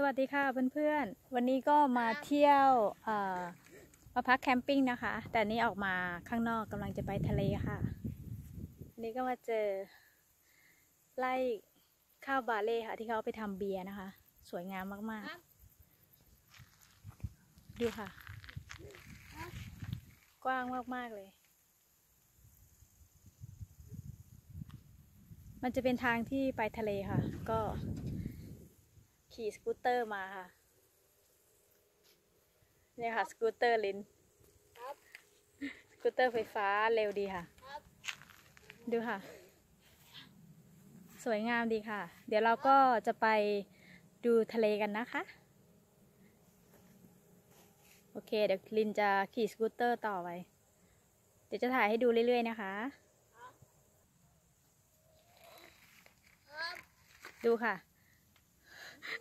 วัสดีค่ะเพื่อนๆวันนี้ก็มาเที่ยวมาพักแคมปิ้งนะคะแต่นี้ออกมาข้างนอกกำลังจะไปทะเลค่ะวันนี้ก็มาเจอไร่ข้าวบาเล่ค่ะที่เขาไปทำเบียร์นะคะสวยงามมากๆดูค่ะกว้างมากๆเลยมันจะเป็นทางที่ไปทะเลค่ะก็ขี่สกูตเตอร์มาค่ะเนี่ยค่ะสกูตเตอร์ลินสกูตเตอร์ไฟฟ้าเร็วดีค่ะดูค่ะสวยงามดีค่ะเดี๋ยวเราก็จะไปดูทะเลกันนะคะโอเคเดี๋ยวลินจะขี่สกูตเตอร์ต่อไปเดี๋ยวจะถ่ายให้ดูเรื่อยๆนะคะดูค่ะ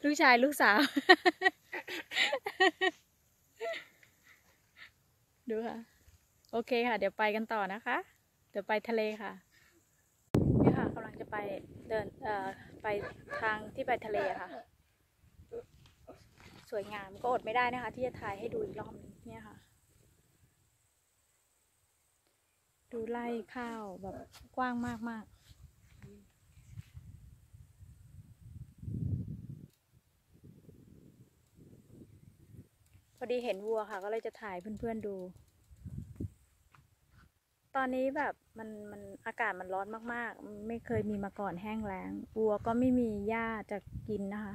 ลูกชายลูกสาว ดูค่ะโอเคค่ะเดี๋ยวไปกันต่อนะคะเดี๋ยวไปทะเลค่ะนี่ค่ะกำลังจะไปเดินไปทางที่ไปทะเลค่ะสวยงามก็อดไม่ได้นะคะที่จะถ่ายให้ดูอีกรอบนึงเนี่ยค่ะดูไร่ข้าวแบบกว้างมากพอดีเห็นวัวค่ะก็เลยจะถ่ายเพื่อนๆดูตอนนี้แบบมันอากาศมันร้อนมากๆไม่เคยมีมาก่อนแห้งแล้งวัวก็ไม่มีหญ้าจะกินนะคะ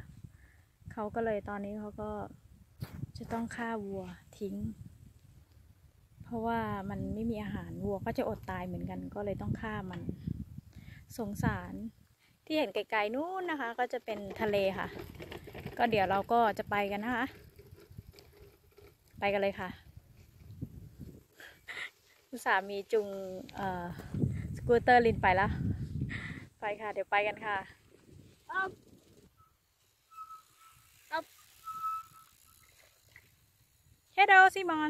เขาก็เลยตอนนี้เขาก็จะต้องฆ่าวัวทิ้งเพราะว่ามันไม่มีอาหารวัวก็จะอดตายเหมือนกันก็เลยต้องฆ่ามันสงสารที่เห็นไกลๆนู้นนะคะก็จะเป็นทะเลค่ะก็เดี๋ยวเราก็จะไปกันนะคะไปกันเลยค่ะสามีจุงสกูตเตอร์ลินไปแล้วไปค่ะเดี๋ยวไปกันค่ะเฮลโลซิมอน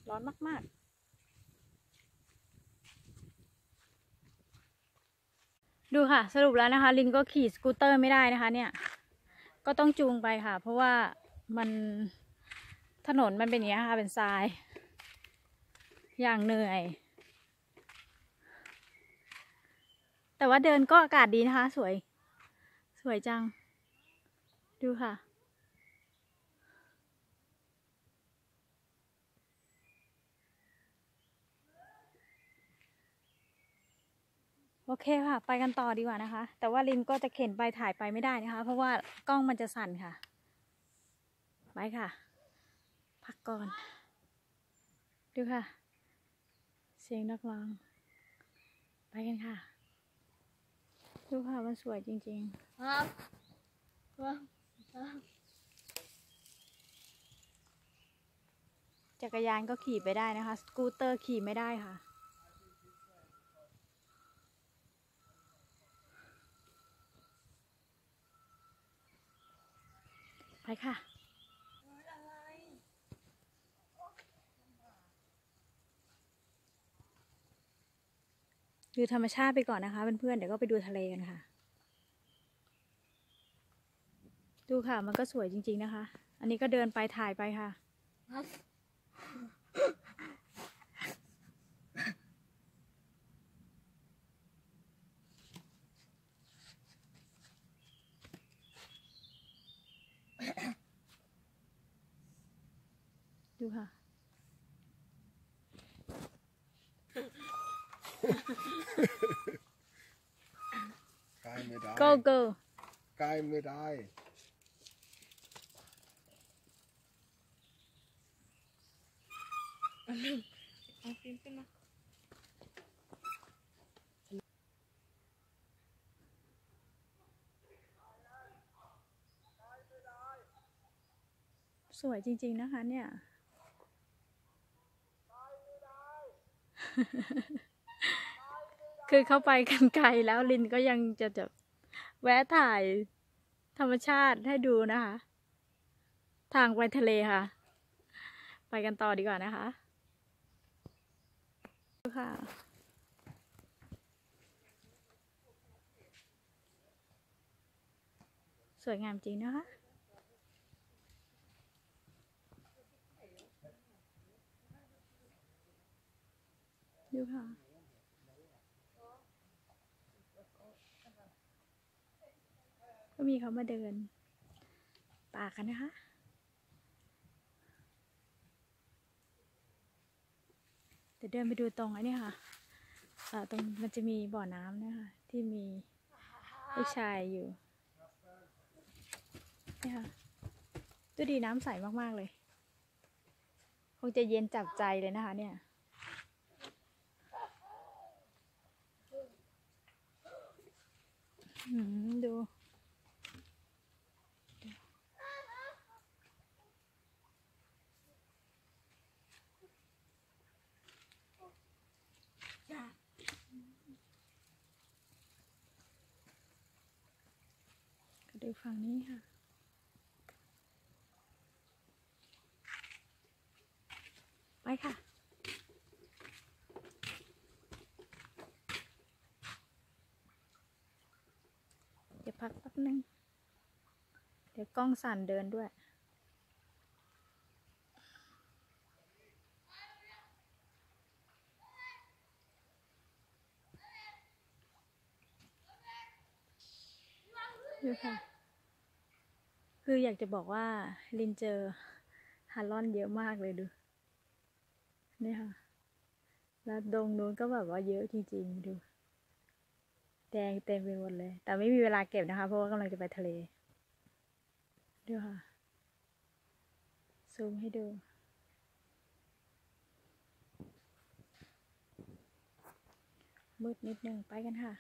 ร้อนมากๆดูค่ะสรุปแล้วนะคะลินก็ขี่สกูตเตอร์ไม่ได้นะคะเนี่ยก็ต้องจูงไปค่ะเพราะว่ามันถนนมันเป็นอย่างนี้ค่ะเป็นทรายอย่างเหนื่อยแต่ว่าเดินก็อากาศดีนะคะสวยจังดูค่ะโอเคค่ะไปกันต่อดีกว่านะคะแต่ว่าลินก็จะเข็นไปถ่ายไปไม่ได้นะคะเพราะว่ากล้องมันจะสั่นค่ะไปค่ะพักก่อนดูค่ะเสียงนักร้องไปกันค่ะดูค่ะมันสวยจริงๆจักรยานก็ขี่ไปได้นะคะสกูตเตอร์ขี่ไม่ได้ค่ะไปค่ะดูธรรมชาติไปก่อนนะคะเพื่อนๆเดี๋ยวก็ไปดูทะเลกันค่ะดูค่ะมันก็สวยจริงๆนะคะอันนี้ก็เดินไปถ่ายไปค่ะดูค่ะกายไม่ได้ go go กายไม่ได้เอาฟิล์มขึ้นมาสวยจริงๆนะคะเนี่ย คือเข้าไปกันไกลแล้วลินก็ยังจะแวะถ่ายธรรมชาติให้ดูนะคะ ทางไปทะเลค่ะ ไปกันต่อดีกว่านะคะค่ะ สวยงามจริงนะคะดูค่ะก็มีเขามาเดินป่ากันนะคะเดี๋ยวเดินไปดูตรงไอ้นี่ค่ะตรงมันจะมีบ่อน้ำนะคะที่มีลูกชายอยู่นี่ค่ะดูดีน้ำใสมากๆเลยคงจะเย็นจับใจเลยนะคะเนี่ยดูก็ดูฝั่งนี้ค่ะไปค่ะเดี๋ยวพักแป๊บนึงเดี๋ยวกล้องสั่นเดินด้วยดูค่ะคืออยากจะบอกว่าลินเจอฮาร์ลอนเยอะมากเลยดูนี่ค่ะแล้วดงนู้นก็แบบว่าเยอะจริงๆดูแดงเต็มไปหมดเลยแต่ไม่มีเวลาเก็บนะคะเพราะว่ากำลังจะไปทะเลดูค่ะซูมให้ดูมืดนิดนึงไปกันค่ะ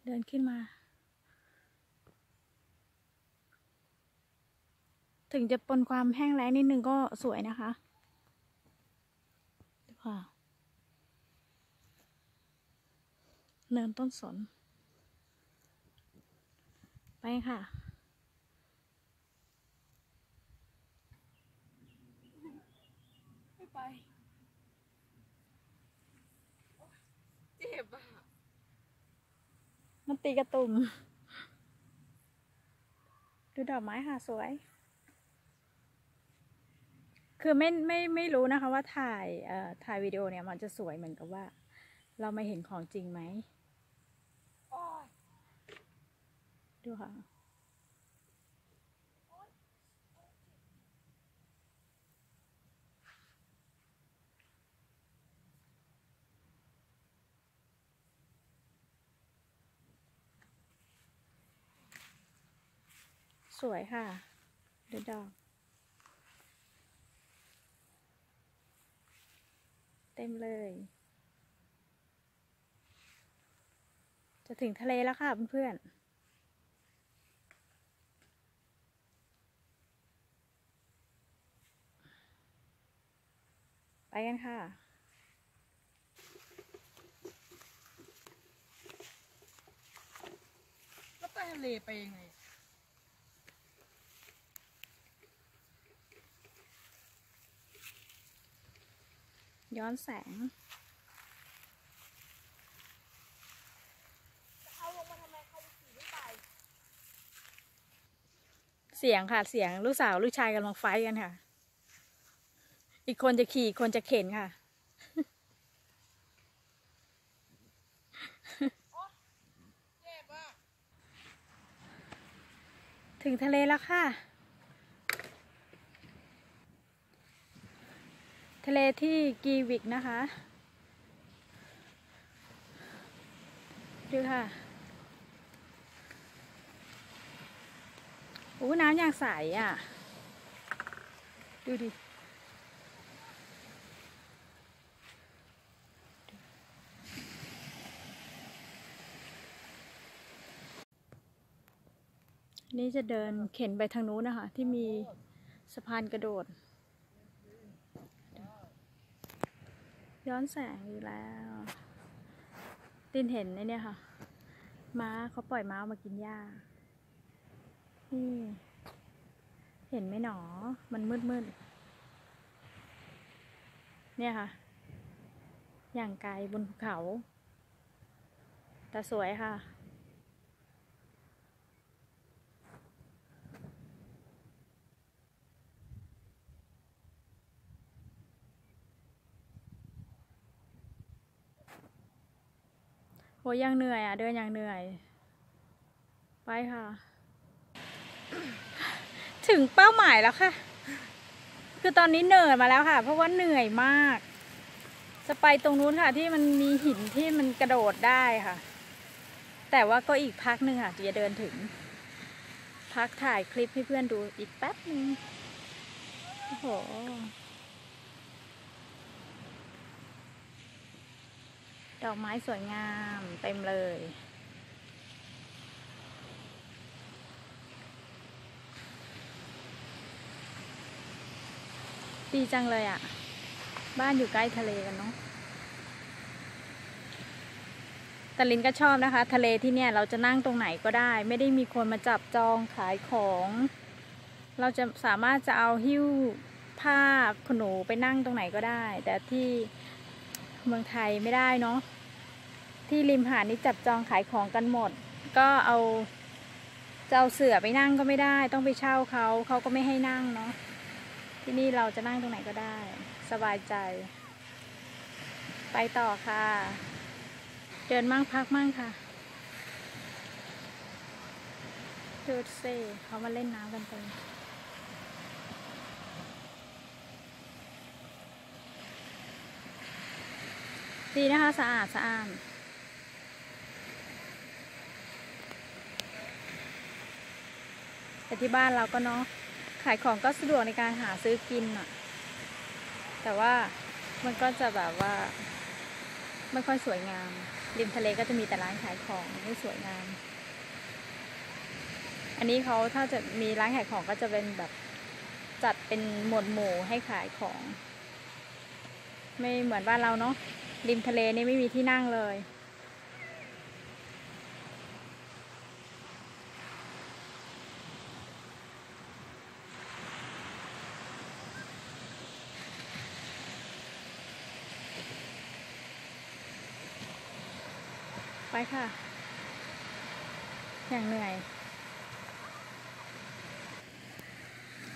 เดินขึ้นมาถึงจะปนความแห้งแล้งนิดนึงก็สวยนะคะดูค่ะเนินต้นสนไปค่ะไม่ไปเจ็บอ่ะ มันตีกระตุ่มดูดอกไม้ค่ะสวยคือไม่รู้นะคะว่าถ่ายวิดีโอเนี่ยมันจะสวยเหมือนกับว่าเราไม่เห็นของจริงไหมดูค่ะสวยค่ะดูดอกเต็มเลยจะถึงทะเลแล้วค่ะเพื่อนๆไปกันค่ะแล้วไปทะเลไปยังไง ย้อนแสงเขาลงมาทำไมเขาขี่ไม่ไป เสียงค่ะเสียงลูกสาวลูกชายกำลังไฟท์กันค่ะอีกคนจะขี่อีกคนจะเข็นค่ะ เจ็บอ่ะ ถึงทะเลแล้วค่ะทะเลที่กีวิกนะคะดูค่ะโอ้น้ำอย่างใสอ่ะดูดินี่จะเดินเข็นไปทางนู้นนะคะที่มีสะพานกระโดดย้อนแสงอีกแล้วตินเห็นไอ้เนี่ยค่ะม้าเขาปล่อยม้ามากินหญ้านี่เห็นไหมหนอมันมืดเนี่ยค่ะอย่างไกลบนภูเขาแต่สวยค่ะ โหยังเหนื่อยอ่ะ เดินยังเหนื่อย ไปค่ะ ถึงเป้าหมายแล้วค่ะ คือตอนนี้เหนื่อยมาแล้วค่ะ เพราะว่าเหนื่อยมาก จะไปตรงนู้นค่ะ ที่มันมีหินที่มันกระโดดได้ค่ะ แต่ว่าก็อีกพักหนึ่งค่ะจะเดินถึง พักถ่ายคลิปให้เพื่อนดูอีกแป๊บนึงโอ้โห ดอกไม้สวยงามเต็มเลย ดีจังเลยอ่ะ บ้านอยู่ใกล้ทะเลกันเนาะแต่ลินก็ชอบนะคะ ทะเลที่เนี่ยเราจะนั่งตรงไหนก็ได้ ไม่ได้มีคนมาจับจองขายของ เราจะสามารถจะเอาหิ้วผ้าขนหนูไปนั่งตรงไหนก็ได้ แต่ที่เมืองไทยไม่ได้เนาะที่ริมหาดนี่จับจองขายของกันหมด ก็เอาจะเอาเสื่อไปนั่งก็ไม่ได้ ต้องไปเช่าเขาก็ไม่ให้นั่งเนาะที่นี่เราจะนั่งตรงไหนก็ได้ สบายใจ ไปต่อค่ะ เดินมั่งพักมั่งค่ะดูสิเขามาเล่นน้ำกันเต็มดีนะคะสะอาดสะอาดแต่ที่บ้านเราก็เนาะขายของก็สะดวกในการหาซื้อกินอะแต่ว่ามันก็จะแบบว่าไม่ค่อยสวยงามริมทะเลก็จะมีแต่ร้านขายของไม่สวยงามอันนี้เขาถ้าจะมีร้านขายของก็จะเป็นแบบจัดเป็นหมวดหมู่ให้ขายของไม่เหมือนบ้านเราเนาะริมทะเลนี่ไม่มีที่นั่งเลยไปค่ะอย่างเหนื่อย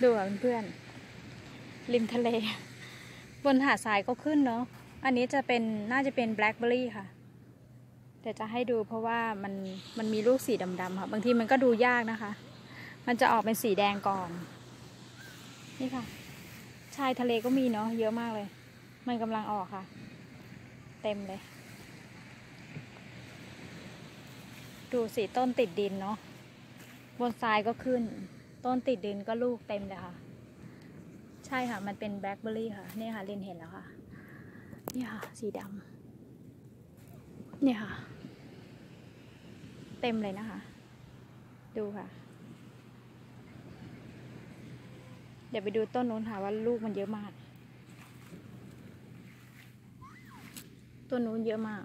ดูค่ะเพื่อนๆริมทะเลบนหาดทรายก็ขึ้นเนาะอันนี้จะเป็นน่าจะเป็นแบล็คเบอร์รี่ค่ะเดี๋ยวจะให้ดูเพราะว่ามันมีลูกสีดำๆค่ะบางทีมันก็ดูยากนะคะมันจะออกเป็นสีแดงก่อนนี่ค่ะชายทะเลก็มีเนาะเยอะมากเลยมันกำลังออกค่ะเต็มเลยดูสิต้นติดดินเนาะบนทรายก็ขึ้นต้นติดดินก็ลูกเต็มเลยค่ะใช่ค่ะมันเป็นแบล็คเบอร์รี่ค่ะนี่ค่ะลินเห็นแล้วค่ะนี่ค่ะสีดำนี่ค่ะเต็มเลยนะคะดูค่ะเดี๋ยวไปดูต้นนู้นค่ะว่าลูกมันเยอะมากต้นนู้นเยอะมาก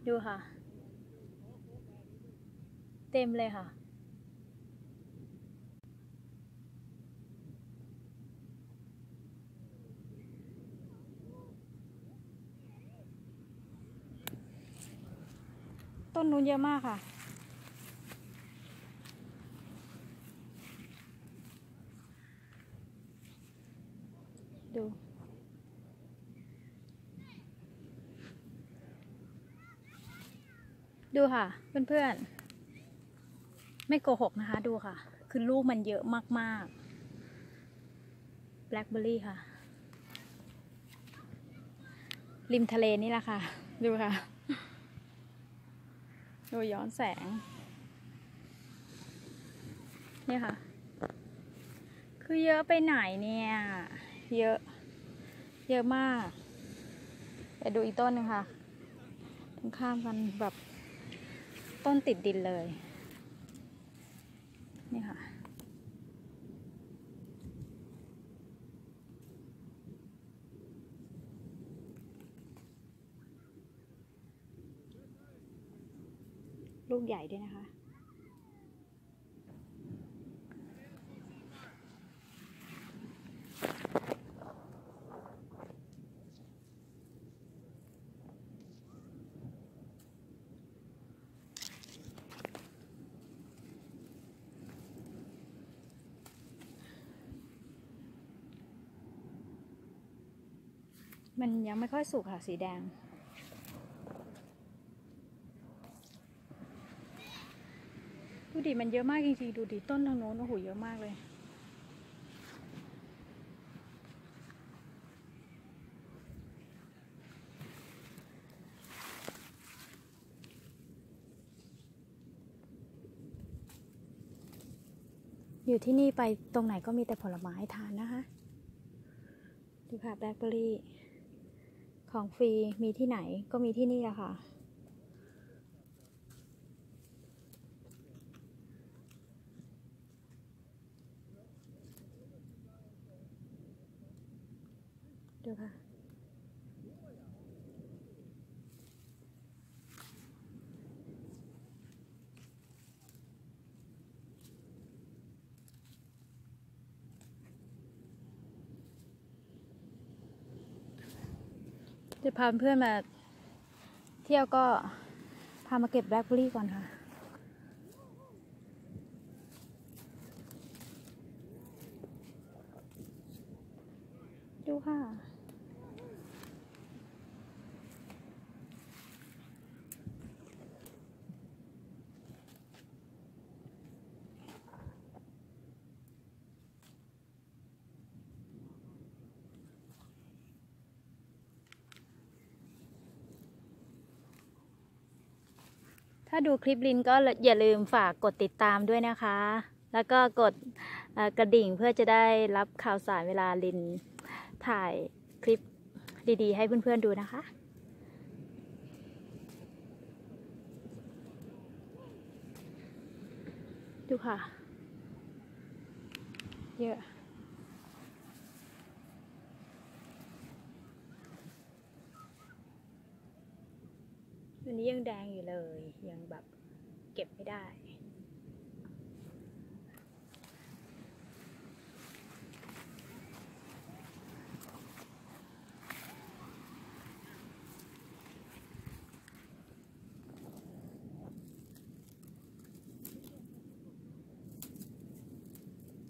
ดูค่ะเต็มเลยค่ะต้นนู้นเยอะมากค่ะดูดูค่ะเพื่อนๆไม่โกหกนะคะดูค่ะคือลูกมันเยอะมากๆแบล็คเบอร์รี่ค่ะริมทะเลนี่แหละค่ะดูค่ะดูย้อนแสงเนี่ยค่ะคือเยอะไปไหนเนี่ยเยอะมากไปดูอีกต้นนึงค่ะตรงข้ามกันแบบต้นติดดินเลยนี่ค่ะลูกใหญ่ด้วยนะคะมันยังไม่ค่อยสุกค่ะสีแดง ดิมันเยอะมากจริงๆดูดิต้นทางโน้นโอ้โหเยอะมากเลยอยู่ที่นี่ไปตรงไหนก็มีแต่ผลไม้ทานนะคะดูค่ะแบล็คเบอร์รี่ของฟรีมีที่ไหนก็มีที่นี่แหละค่ะดูค่ะจะพาเพื่อนมาเที่ยวก็พามาเก็บแบล็คเบอร์รี่ก่อนค่ะดูค่ะถ้าดูคลิปลินก็อย่าลืมฝากกดติดตามด้วยนะคะ แล้วก็กดกระดิ่งเพื่อจะได้รับข่าวสารเวลาลินถ่ายคลิปดีๆให้เพื่อนๆดูนะคะ ดูค่ะ เยอะ อันนี้ยังแดงอยู่เลย ยังแบบเก็บไม่ได้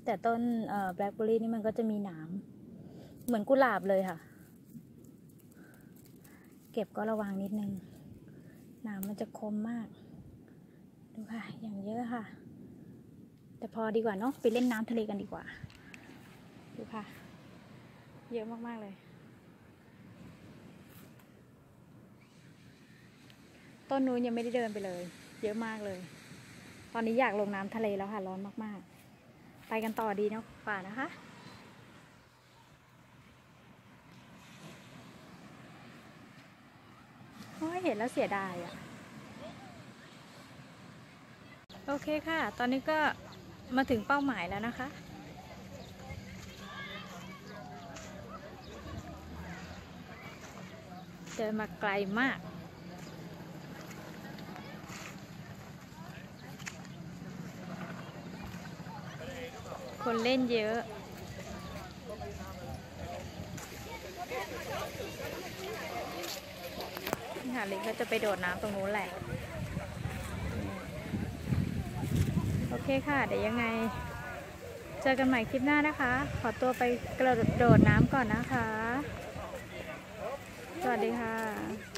แต่ต้นแบล็คเบอร์รี่นี่มันก็จะมีหนามเหมือนกุหลาบเลยค่ะ เก็บก็ระวังนิดนึงหนามมันจะคมมาก ดูค่ะ อย่างเยอะค่ะ แต่พอดีกว่าเนาะไปเล่นน้ำทะเลกันดีกว่า ดูค่ะ เยอะมากๆเลย ต้นนู้นยังไม่ได้เดินไปเลย เยอะมากเลย ตอนนี้อยากลงน้ำทะเลแล้วค่ะร้อนมากๆ ไปกันต่อดีเนาะป่านะคะโอ้ยเห็นแล้วเสียดายอ่ะ โอเคค่ะ ตอนนี้ก็มาถึงเป้าหมายแล้วนะคะ เดินมาไกลมาก คนเล่นเยอะนี่ค่ะลิงก็จะไปโดดน้ำตรงนู้นแหละ โอเคค่ะ เดี๋ยวยังไง เจอกันใหม่คลิปหน้านะคะ ขอตัวไปกระโดดน้ำก่อนนะคะ สวัสดีค่ะ